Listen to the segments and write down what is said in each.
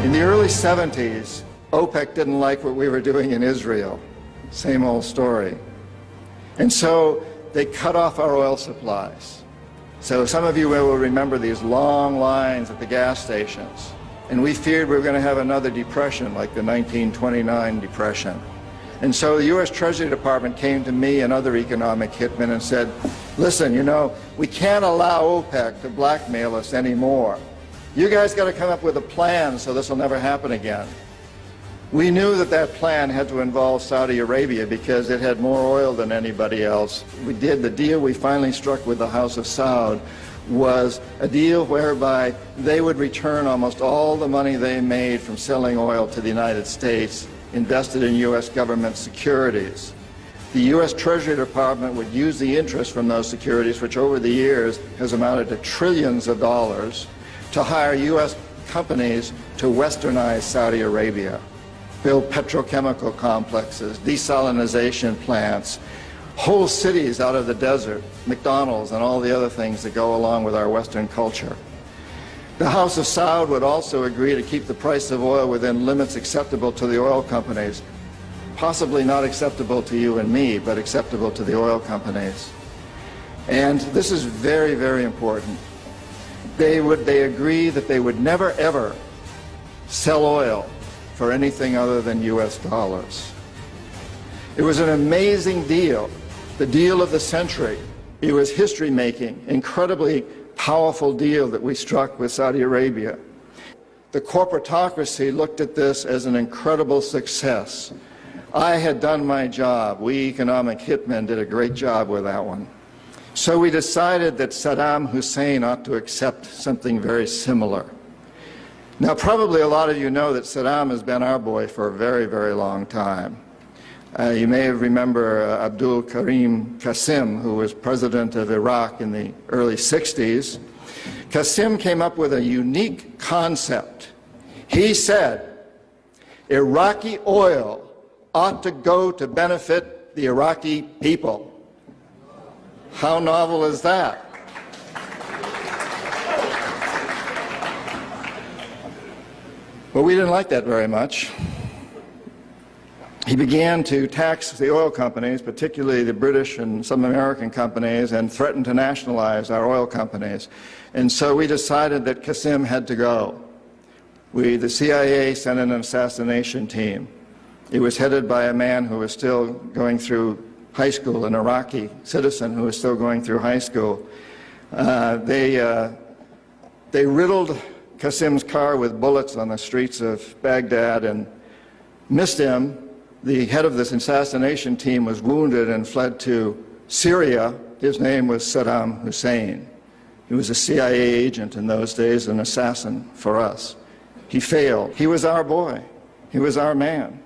In the early 70s, OPEC didn't like what we were doing in Israel. Same old story. And so they cut off our oil supplies. So some of you will remember these long lines at the gas stations. And we feared we were going to have another depression like the 1929 depression. And so the U.S. Treasury Department came to me and other economic hitmen and said, listen, you know, we can't allow OPEC to blackmail us anymore. You guys got to come up with a plan so this will never happen again. We knew that that plan had to involve Saudi Arabia because it had more oil than anybody else. The deal we finally struck with the House of Saud was a deal whereby they would return almost all the money they made from selling oil to the United States invested in U.S. government securities. The U.S. Treasury Department would use the interest from those securities, which over the years has amounted to trillions of dollars, to hire U.S. companies to westernize Saudi Arabia, build petrochemical complexes, desalinization plants, whole cities out of the desert, McDonald's and all the other things that go along with our Western culture. The House of Saud would also agree to keep the price of oil within limits acceptable to the oil companies, possibly not acceptable to you and me, but acceptable to the oil companies. And this is very, very important. They agree that they would never, ever sell oil for anything other than U.S. dollars. It was an amazing deal, the deal of the century. It was history-making, incredibly powerful deal that we struck with Saudi Arabia. The corporatocracy looked at this as an incredible success. I had done my job. We economic hitmen did a great job with that one. So we decided that Saddam Hussein ought to accept something very similar. Now, probably a lot of you know that Saddam has been our boy for a very, very long time. You may remember Abdul Karim Qasim, who was president of Iraq in the early 60s. Qasim came up with a unique concept. He said, Iraqi oil ought to go to benefit the Iraqi people. How novel is that? But we didn't like that very much. He began to tax the oil companies, particularly the British and some American companies, and threatened to nationalize our oil companies. And so we decided that Qasim had to go. The CIA sent in an assassination team. It was headed by a man who was still going through high school, an Iraqi citizen who was still going through high school. They riddled Qasim's car with bullets on the streets of Baghdad and missed him. The head of this assassination team was wounded and fled to Syria. His name was Saddam Hussein. He was a CIA agent in those days, an assassin for us. He failed. He was our boy. He was our man.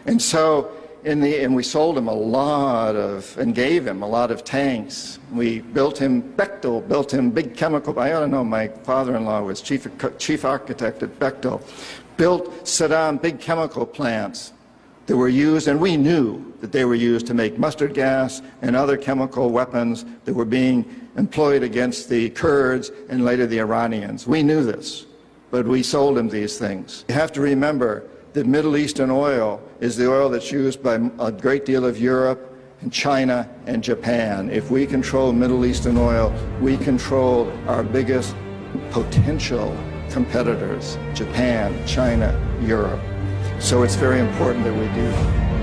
And so, we sold him a lot of, and gave him a lot of tanks. We built him, Bechtel built him big chemical, I ought to know, my father-in-law was chief architect at Bechtel, built Saddam big chemical plants that were used, and we knew that they were used to make mustard gas and other chemical weapons that were being employed against the Kurds and later the Iranians. We knew this, but we sold him these things. You have to remember that Middle Eastern oil is the oil that's used by a great deal of Europe and China and Japan. If we control Middle Eastern oil, we control our biggest potential competitors, Japan, China, Europe. So it's very important that we do that.